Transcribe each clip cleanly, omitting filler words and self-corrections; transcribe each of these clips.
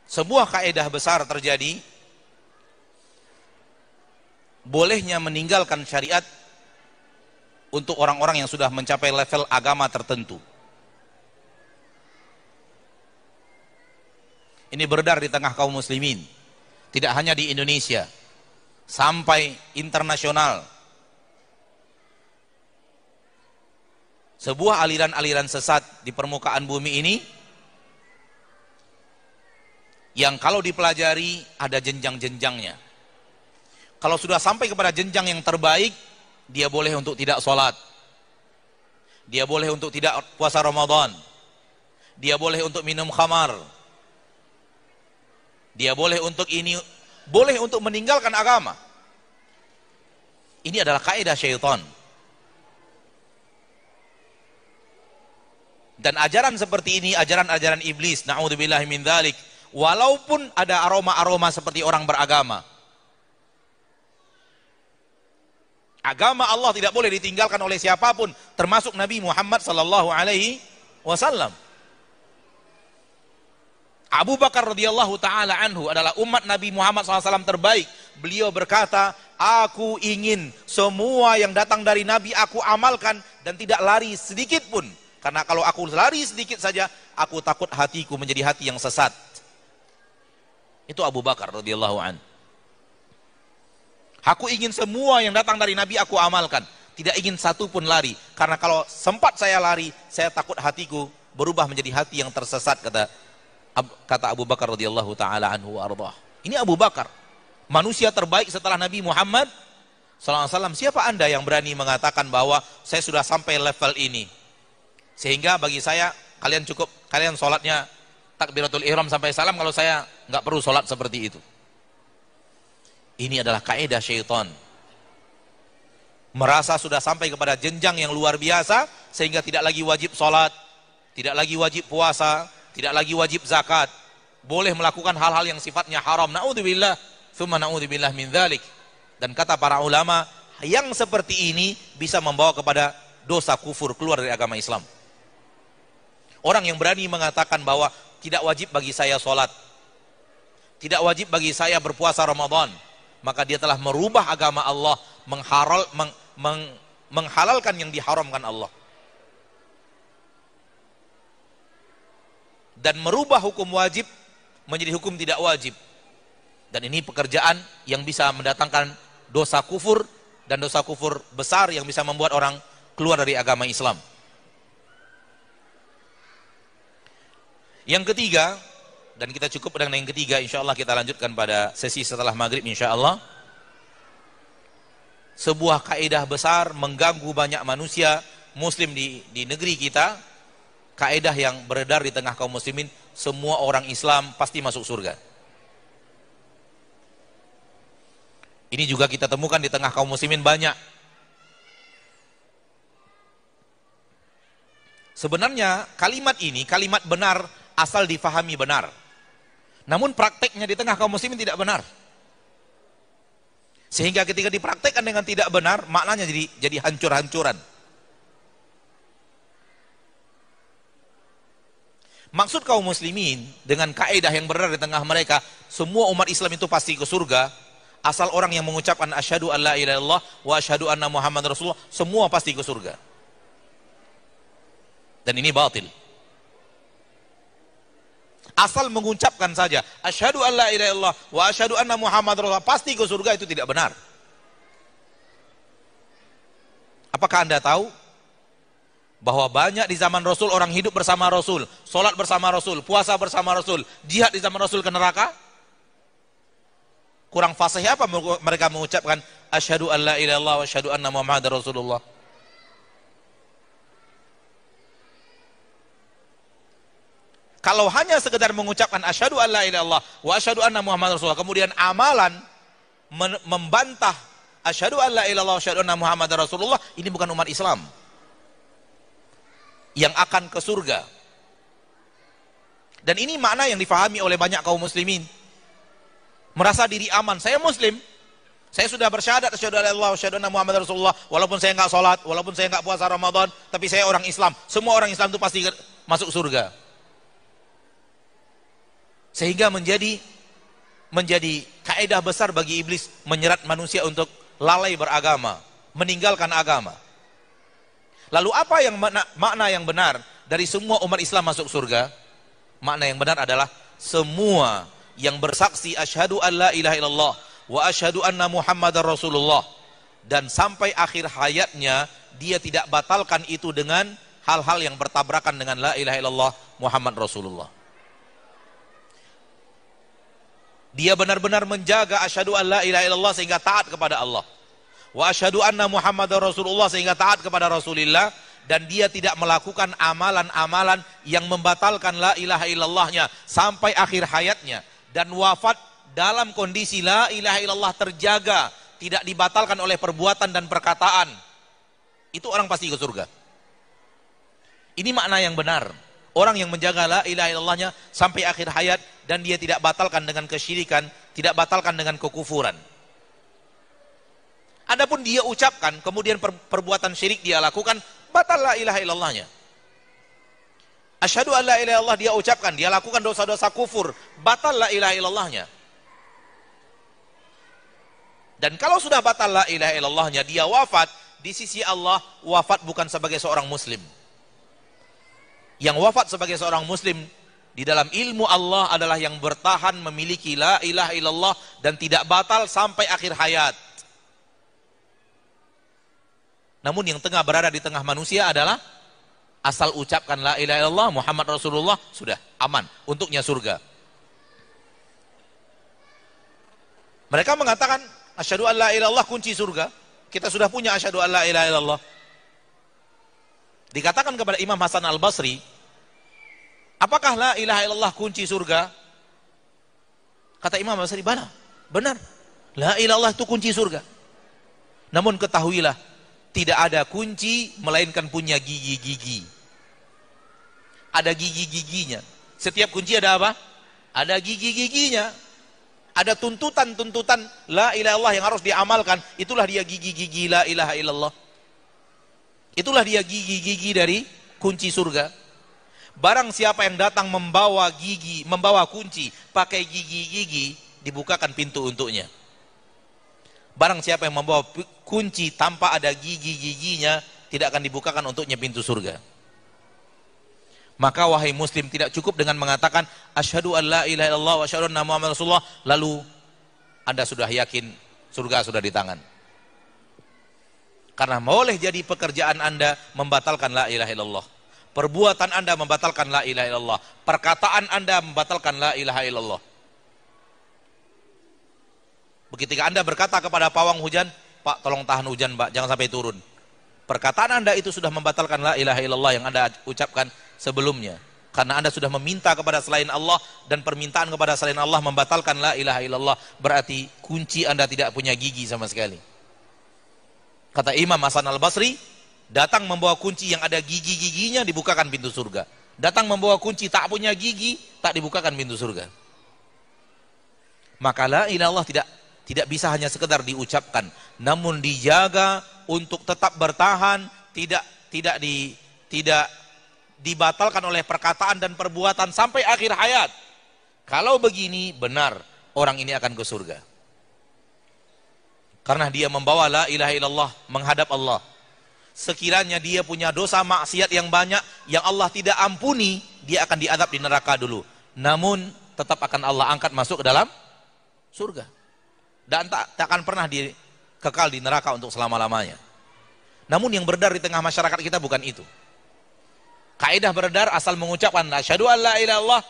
sebuah kaidah besar terjadi, bolehnya meninggalkan syariat untuk orang-orang yang sudah mencapai level agama tertentu. Ini beredar di tengah kaum muslimin, tidak hanya di Indonesia, sampai internasional. Sebuah aliran-aliran sesat di permukaan bumi ini yang kalau dipelajari ada jenjang-jenjangnya. Kalau sudah sampai kepada jenjang yang terbaik, dia boleh untuk tidak sholat, dia boleh untuk tidak puasa Ramadan, dia boleh untuk minum khamar, dia boleh untuk ini, boleh untuk meninggalkan agama. Ini adalah kaidah syaitan. Dan ajaran seperti ini, ajaran-ajaran iblis, na'udzubillahi min dzalik, walaupun ada aroma-aroma seperti orang beragama. Agama Allah tidak boleh ditinggalkan oleh siapapun, termasuk Nabi Muhammad sallallahu alaihi wasallam. Abu Bakar radhiyallahu taala anhu adalah umat Nabi Muhammad SAW terbaik. Beliau berkata, aku ingin semua yang datang dari Nabi aku amalkan dan tidak lari sedikit pun. Karena kalau aku lari sedikit saja, aku takut hatiku menjadi hati yang sesat. Itu Abu Bakar radhiyallahu anhu. Aku ingin semua yang datang dari Nabi aku amalkan, tidak ingin satu pun lari. Karena kalau sempat saya lari, saya takut hatiku berubah menjadi hati yang tersesat, kata Abu Bakar radhiyallahu taala anhu wa ardhah. Ini Abu Bakar, manusia terbaik setelah Nabi Muhammad SAW. Siapa Anda yang berani mengatakan bahwa saya sudah sampai level ini, sehingga bagi saya kalian sholatnya takbiratul ihram sampai salam, kalau saya nggak perlu sholat seperti itu. Ini adalah kaidah syaitan. Merasa sudah sampai kepada jenjang yang luar biasa, sehingga tidak lagi wajib sholat, tidak lagi wajib puasa, tidak lagi wajib zakat, boleh melakukan hal-hal yang sifatnya haram. Na'udzubillah, tsumma na'udzubillah min dzalik. Dan kata para ulama, yang seperti ini bisa membawa kepada dosa kufur, keluar dari agama Islam. Orang yang berani mengatakan bahwa tidak wajib bagi saya sholat, tidak wajib bagi saya berpuasa Ramadan, maka dia telah merubah agama Allah, menghalalkan yang diharamkan Allah, dan merubah hukum wajib menjadi hukum tidak wajib. Dan ini pekerjaan yang bisa mendatangkan dosa kufur, dan dosa kufur besar yang bisa membuat orang keluar dari agama Islam. Yang ketiga, dan kita cukup dengan yang ketiga, insya Allah kita lanjutkan pada sesi setelah maghrib insya Allah. Sebuah kaidah besar mengganggu banyak manusia muslim di negeri kita, kaidah yang beredar di tengah kaum muslimin, semua orang Islam pasti masuk surga. Ini juga kita temukan di tengah kaum muslimin banyak. Sebenarnya kalimat ini kalimat benar asal difahami benar, namun prakteknya di tengah kaum muslimin tidak benar, sehingga ketika dipraktekkan dengan tidak benar, maknanya jadi hancur-hancuran. Maksud kaum muslimin dengan kaidah yang benar di tengah mereka, semua umat Islam itu pasti ke surga, asal orang yang mengucapkan asyhadu an la ilaha illallah wa asyhadu anna Muhammad Rasulullah, semua pasti ke surga. Dan ini batil. Asal mengucapkan saja asyhadu an la ilaha illallah wa asyhadu anna Muhammad Rasulullah pasti ke surga, itu tidak benar. Apakah Anda tahu bahwa banyak di zaman Rasul orang hidup bersama Rasul, sholat bersama Rasul, puasa bersama Rasul, jihad di zaman Rasul ke neraka? Kurang fasih apa mereka mengucapkan asyhadu an la ilaha illallah wa asyhadu anna Muhammad Rasulullah? Kalau hanya sekedar mengucapkan asyhadu an la ilaha illallah wa asyhadu anna Muhammad Rasulullah, kemudian amalan membantah asyhadu an la ilaha illallah wa asyhadu anna Muhammad Rasulullah, ini bukan umat Islam yang akan ke surga. Dan ini makna yang difahami oleh banyak kaum muslimin. Merasa diri aman, saya muslim, saya sudah bersyahadat asyhadu an la ilaha illallah wa asyhadu anna Muhammad Rasulullah, walaupun saya enggak sholat, walaupun saya enggak puasa Ramadan, tapi saya orang Islam, semua orang Islam itu pasti masuk surga. Sehingga menjadi kaidah besar bagi iblis menyerat manusia untuk lalai beragama, meninggalkan agama. Lalu apa yang makna yang benar dari semua umat Islam masuk surga? Makna yang benar adalah semua yang bersaksi asyhadu an la ilaha illallah wa asyhadu anna muhammadar rasulullah, dan sampai akhir hayatnya dia tidak batalkan itu dengan hal-hal yang bertabrakan dengan la ilaha illallah Muhammad Rasulullah. Dia benar-benar menjaga asyhadu an la ilaha illallah sehingga taat kepada Allah, wa asyhadu anna muhammadar rasulullah sehingga taat kepada Rasulullah, dan dia tidak melakukan amalan-amalan yang membatalkan la ilaha illallahnya sampai akhir hayatnya, dan wafat dalam kondisi la ilaha illallah terjaga, tidak dibatalkan oleh perbuatan dan perkataan, itu orang pasti ke surga. Ini makna yang benar. Orang yang menjaga la ilaha illallahnya sampai akhir hayat dan dia tidak batalkan dengan kesyirikan, tidak batalkan dengan kekufuran. Adapun dia ucapkan kemudian perbuatan syirik dia lakukan, batal la ilaha illallahnya. Asyhadu an la ilaha illallah dia ucapkan, dia lakukan dosa-dosa kufur, batal la ilaha illallahnya. Dan kalau sudah batal la ilaha illallahnya, dia wafat di sisi Allah, wafat bukan sebagai seorang muslim. Yang wafat sebagai seorang muslim di dalam ilmu Allah adalah yang bertahan memiliki la ilaha illallah dan tidak batal sampai akhir hayat. Namun yang tengah berada di tengah manusia adalah asal ucapkan la ilaha illallah Muhammad Rasulullah, sudah aman, untuknya surga. Mereka mengatakan asyhadu an la ilaha illallah kunci surga. Kita sudah punya asyhadu an la ilaha illallah. Dikatakan kepada Imam Hasan Al-Basri, apakah la ilaha illallah kunci surga? Kata Imam Al-Basri, benar. La ilaha illallah itu kunci surga. Namun ketahuilah, tidak ada kunci melainkan punya gigi-gigi. Ada gigi-giginya. Setiap kunci ada apa? Ada gigi-giginya. Ada tuntutan-tuntutan la ilaha illallah yang harus diamalkan. Itulah dia gigi-gigi la ilaha illallah. Itulah dia gigi-gigi dari kunci surga. Barang siapa yang datang membawa kunci, pakai gigi-gigi, dibukakan pintu untuknya. Barang siapa yang membawa kunci tanpa ada gigi-giginya, tidak akan dibukakan untuknya pintu surga. Maka wahai muslim, tidak cukup dengan mengatakan asyhadu an la ilaha illallah wa asyhadu anna muhammadar rasulullah, lalu Anda sudah yakin surga sudah di tangan. Karena boleh jadi pekerjaan Anda membatalkan la ilaha illallah, perbuatan Anda membatalkan la ilaha illallah, perkataan Anda membatalkan la ilaha illallah. Begitu Anda berkata kepada pawang hujan, Pak tolong tahan hujan Pak, jangan sampai turun. Perkataan Anda itu sudah membatalkan la ilaha illallah yang Anda ucapkan sebelumnya. Karena Anda sudah meminta kepada selain Allah, dan permintaan kepada selain Allah membatalkan la ilaha illallah, berarti kunci Anda tidak punya gigi sama sekali. Kata Imam Hasan Al-Basri, datang membawa kunci yang ada gigi-giginya, dibukakan pintu surga. Datang membawa kunci tak punya gigi, tak dibukakan pintu surga. Maka la ilaha illallah tidak bisa hanya sekedar diucapkan, namun dijaga untuk tetap bertahan, tidak dibatalkan oleh perkataan dan perbuatan sampai akhir hayat. Kalau begini benar, orang ini akan ke surga. Karena dia membawa la ilaha illallah menghadap Allah. Sekiranya dia punya dosa maksiat yang banyak yang Allah tidak ampuni, dia akan diadab di neraka dulu. Namun tetap akan Allah angkat masuk ke dalam surga. Dan tak akan pernah kekal di neraka untuk selama-lamanya. Namun yang beredar di tengah masyarakat kita bukan itu. Kaidah beredar asal mengucapkan asyhadu an la ilaha illallah,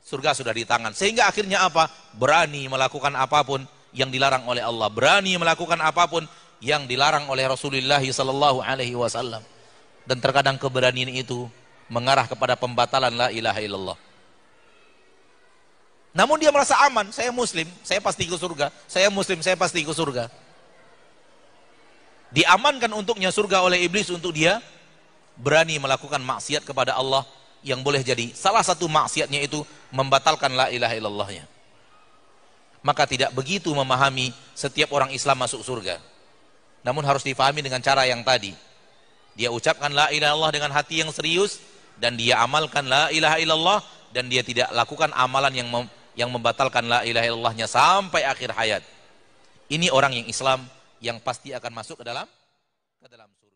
surga sudah di tangan. Sehingga akhirnya apa? Berani melakukan apapun yang dilarang oleh Allah, berani melakukan apapun yang dilarang oleh Rasulullah sallallahu alaihi wasallam. Dan terkadang keberanian itu mengarah kepada pembatalan la ilaha illallah. Namun dia merasa aman, saya muslim, saya pasti ke surga. Saya muslim, saya pasti ke surga. Diamankan untuknya surga oleh iblis untuk dia berani melakukan maksiat kepada Allah, yang boleh jadi salah satu maksiatnya itu membatalkan la ilaha illallahnya. Maka tidak begitu memahami setiap orang Islam masuk surga. Namun harus difahami dengan cara yang tadi. Dia ucapkan la ilaha illallah dengan hati yang serius, dan dia amalkan la ilaha illallah, dan dia tidak lakukan amalan yang yang membatalkan la ilaha illallahnya sampai akhir hayat. Ini orang yang Islam yang pasti akan masuk ke dalam surga.